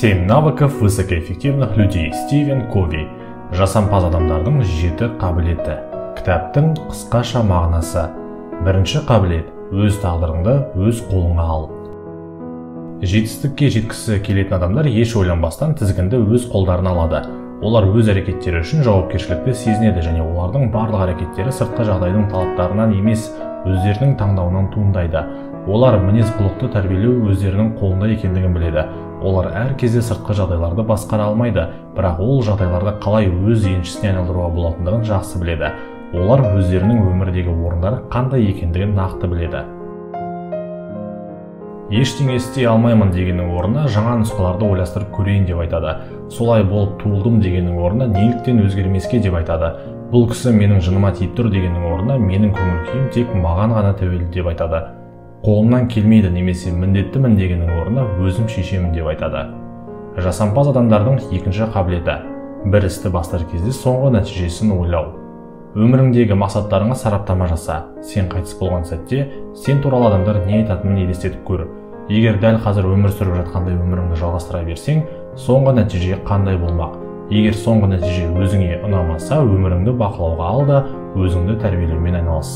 7 навыков высокоэффективных людей. Стивен Кови. Жасампаз адамдардың 7 қабілеті. Кітаптың қысқаша мағынасы. Бірінші қабілет. Өз тағдырыңды өз қолыңа ал. Жетістікке жеткісі келетін адамдар еш ойланбастан тізгінді өз қолдарына алады. Олар өз әрекеттері үшін жауапкершілікті сезінеді және олардың барлық әрекеттері сыртқы жағдайдың талаптарынан емес, өздерінің таңдауынан туындайды. Олар мінез-құлықты тәрбиелеу өздерінің қолында екендігін біледі. Олар әр кезде сыртқы жағдайларды басқара алмайды, бірақ ол жағдайларды қалай өз еншісіне айналдыруға болатындығын жақсы біледі. Олар өздерінің өмірдегі орындары қандай екендігін нақты біледі. Ештеңе істей алмаймын дегеннің орнына жаңа нұсқаларды ойластырып көрейін деп айтады. Солай болып туылдым дегеннің орнына неліктен өзгермеске деп айтады. Бұл кісі менің жыныма тиіп тұр дегеннің орнына менің көңіл-күйім тек маған ғана тәуелді деп айтады. Қолымнан келмейді немесе міндеттімін дегеннің орнына өзім шешемін деп айтады. Жасампаз адамдардың екінші қабілеті. Бір істі бастар кезде соңғы нәтижесін ойлау. Өміріңдегі мақсаттарыңа сараптама жаса. Сен қайтыс болған сәтте сен туралы адамдар не айтатынын елестетіп көр. Егер дәл қазір өмір сүріп жатқандай өміріңді жалғастыра берсең, соңғы нәтиже қандай болмақ? Егер соңғы нәтиже өзіңе ұнамаса, өміріңді бақылауға ал да өзіңді тәрбиелеумен айналыс.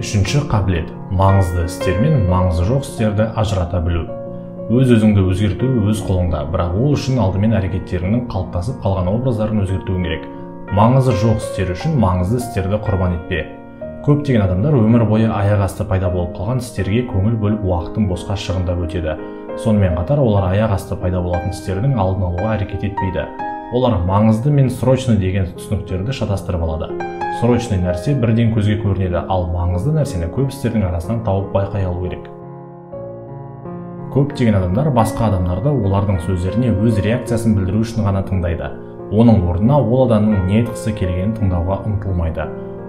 Үшінші қабілет. Маңызды істер мен маңызы жоқ істерді ажырата білу. Өз-өзіңді өзгерту өз қолыңда, бірақ ол үшін алдымен әрекеттеріңнің қалыптасып қалған образдарын өзгертуің керек. Маңызы жоқ істер үшін маңызды істерді құрбан етпе. Көптеген адамдар өмір бойы аяқ асты пайда болып қалған істерге көңіл бөліп уақытын босқа шығындап өтеді. Сонымен қатар олар аяқ асты пайда болатын істердің алдын алуға әрекет етпейді. Олар маңызды мен срочный деген түсініктерді шатастырып алады. Срочный нәрсе бірден көзге көрінеді, ал маңызды нәрсені көп істердің арасынан тауып байқай алу керек. Көптеген адамдар басқа адамдарды олардың сөздеріне өз реакциясын білдіру үшін ғана тыңдайды. Оның орнына ол адамның не айтқысы келгенін тыңдауға ұмтылмайды.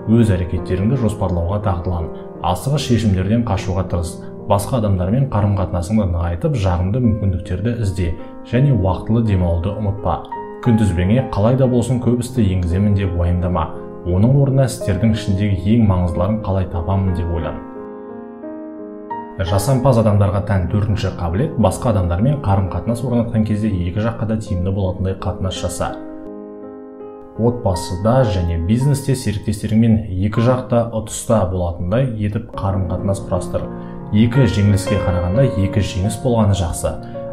Өз әрекеттеріңді жоспарлауға дағдылан, асығыс шешімдерден қашуға тырыс, басқа адамдармен қарым-қатынасыңды нығайтып, жағымды мүмкіндіктерді ізде және уақытылы демалуды ұмытпа. Күнтізбеңе қалай да болсын көп істі енгіземін деп уайымдама. Оның орнына істердің ішіндегі ең маңыздыларын қалай табамын деп ойлан. Жасампаз адамдарға тән төртінші қабілет басқа адамдармен қарым-қатынас орнатқан кезде екі жаққа да тиімді болатындай қатынас жаса. Отбасыда және бизнесте серіктестеріңмен екі жақта ұтыста болатындай етіп қарым-қатынас құрастыр. Екі жеңіліске қарағанда екі жеңіс болғаны жақсы.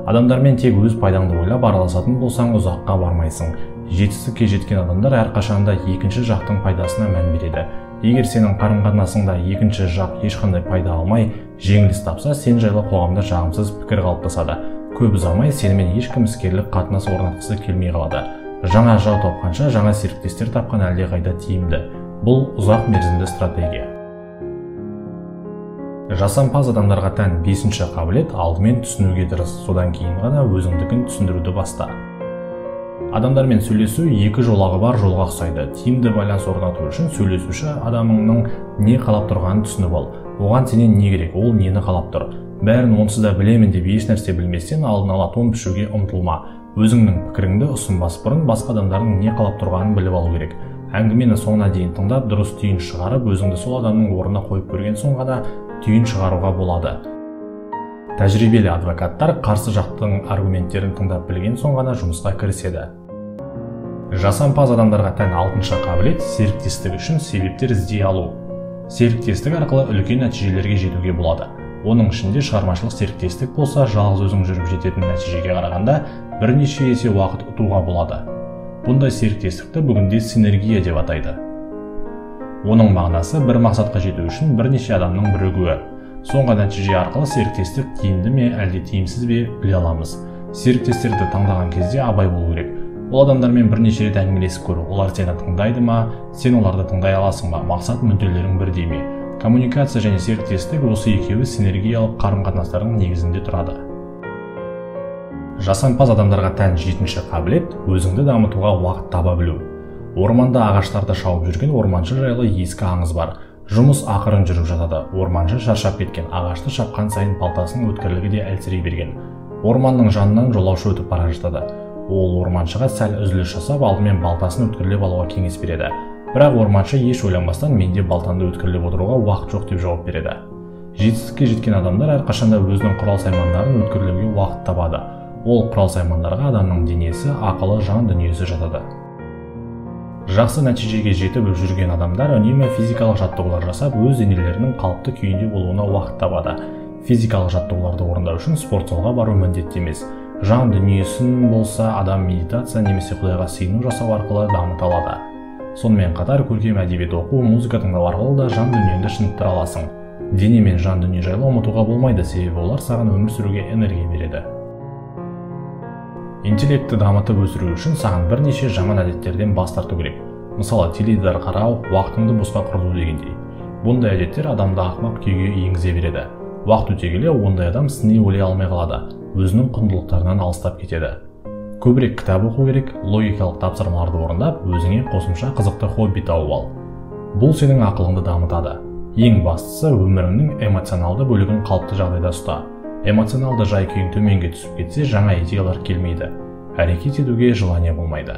Адамдармен тек өз пайдаңды ойлап араласатын болсаң ұзаққа бармайсың. Жетістікке жеткен адамдар әрқашанда екінші жақтың пайдасына мән береді. Егер сенің қарым-қатынасыңда екінші жақ ешқандай пайда алмай, жеңіліс тапса, сен жайлы қоғамда жағымсыз пікір қалыптасады. Көп ұзамай сенімен ешкім іскерлік қатынас орнатқысы келмей қалады. Жаңа жау тапқанша жаңа серіктестер тапқан әлдеқайда тиімді. Бұл ұзақ мерзімді стратегия. Жасампаз адамдарға тән бесінші қабілет алдымен түсінуге тырыс, содан кейін ғана өзіңдікін түсіндіруді баста. Адамдармен сөйлесу екі жолағы бар жолға ұқсайды. Тиімді байланыс орнату үшін сөйлесуші адамыңның не қалап тұрғанын түсініп ал. Оған сенен не керек, ол нені қалап тұр. Бәрін онсыз да білемін деп еш нәрсе білместен алдын ала тон пішуге ұмтылма. Өзіңнің пікіріңді ұсынбас бұрын басқа адамдардың не қалап тұрғанын біліп алу керек. Әңгімені соңына дейін тыңдап, дұрыс түйін шығарып, өзіңді сол адамның орнына қойып көрген соң ғана түйін шығаруға болады. Тәжірибелі адвокаттар қарсы жақтың аргументтерін тыңдап білген соң ғана жұмысқа кіріседі. Жасампаз адамдарға тән алтыншы қабілет серіктестік үшін себептер іздей алу. Серіктестік арқылы үлкен нәтижелерге жетуге болады. Оның ішінде шығармашылық серіктестік болса, жалғыз өзің жүріп жететін нәтижеге қарағанда бірнеше есе уақыт ұтуға болады. Бұндай серіктестікті бүгінде синергия деп атайды. Оның мағынасы бір мақсатқа жету үшін бірнеше адамның бірігуі. Соңғы нәтиже арқылы серіктестік тиімді ме әлде тиімсіз бе біле аламыз. Серіктестерді таңдаған кезде абай болу керек. Ол адамдармен бірнеше рет әңгімелесіп көр. Олар сені тыңдайды ма, сен оларды тыңдай аласың ба, мақсат мүдделерің бірдей ме? Коммуникация және серіктестік осы екеуі синергиялық қарым-қатынастардың негізінде тұрады. Жасампаз адамдарға тән жетінші қабілет өзіңді дамытуға уақыт таба білу. Орманда ағаштарды шауып жүрген орманшы жайлы ескі аңыз бар. Жұмыс ақырын жүріп жатады. Орманшы шаршап кеткен, ағашты шапқан сайын балтасының өткірлігі де әлсірей берген. Орманның жанынан жолаушы өтіп бара жатады. Ол орманшыға сәл үзіліс жасап, алдымен балтасын өткірлеп алуға кеңес береді. Бірақ орманшы еш ойланбастан менде балтанды өткірлеп отыруға уақыт жоқ деп жауап береді. Жетістікке жеткен адамдар әрқашанда өзінің құрал-саймандарын өткірлеуге уақыт табады. Ол құрал-саймандарға адамның денесі, ақылы, жан дүниесі жатады. Жақсы нәтижеге жетіп жүрген адамдар үнемі физикалық жаттығулар жасап, өз денелерінің қалыпты күйінде болуына уақыт табады. Физикалық жаттығуларды орындау үшін спорт залға бару міндетті емес. Жан дүниесін болса, адам медитация немесе Құдайға сыйыну жасау арқылы дамыта алады. Сонымен қатар көркем әдебиет оқу, музыка тыңдау арқылы да жан дүниеңді шынықтыра аласың. Дене мен жан дүние жайлы ұмытуға болмайды, себебі олар саған өмір сүруге энергия береді. Интеллектті дамытып өсіру үшін саған бірнеше жаман әдеттерден бас тарту керек. Мысалы, теледидар қарау, уақытыңды босқа құрту дегендей. Бұндай әдеттер адамды ақымақ күйге енгізе береді. Уақыт өте келе ондай адам сыни ойлай алмай қалады, өзінің құндылықтарынан алыстап кетеді. Көбірек кітап оқу керек, логикалық тапсырмаларды орындап, өзіңе қосымша қызықты хобби тауып ал. Бұл сенің ақылыңды дамытады. Ең бастысы, өміріңнің эмоционалды бөлігін қалыпты жағдайда ұста. Эмоционалды жай-күйің төменге түсіп кетсе, жаңа идеялар келмейді. Әрекет етуге желание болмайды.